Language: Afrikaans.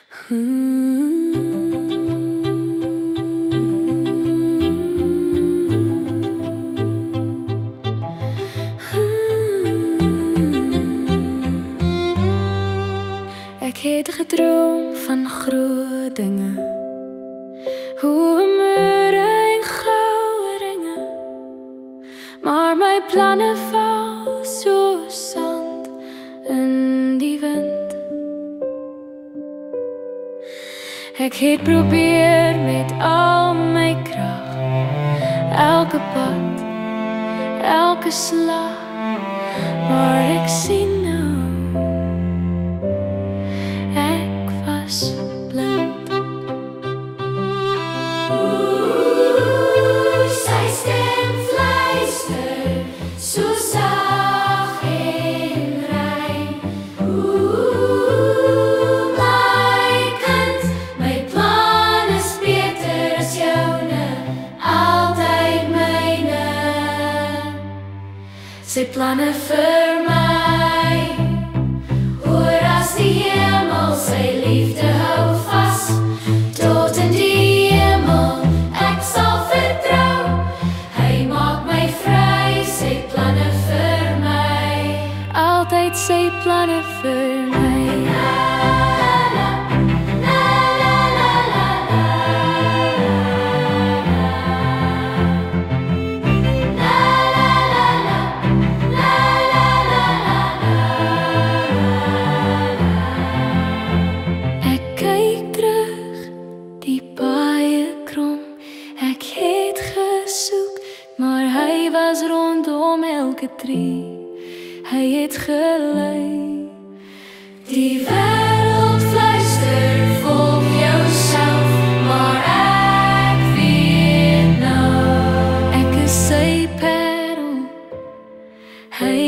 Ek het gedroom van groot dinge, hoe mure en goue ringe, maar my planne val soos sand in die wind. Ek het probeer met al my krag, elke pad, elke slag, maar ek sien nou, ek was blind. Sy stem fluister, so sag en rein. My kind, my plan is beter as joune, altyd myne. Sy planne vir my, hoor as die hemel, sy liefde hou vas, tot in die hemel, ek sal vertrou, hy maak my vry, sy planne vir my, altyd sy planne vir my. Rondom elke tree, hy het gelei. Die wêreld fluister, volg jouself, maar ek weet nou, ek is sy parel, hy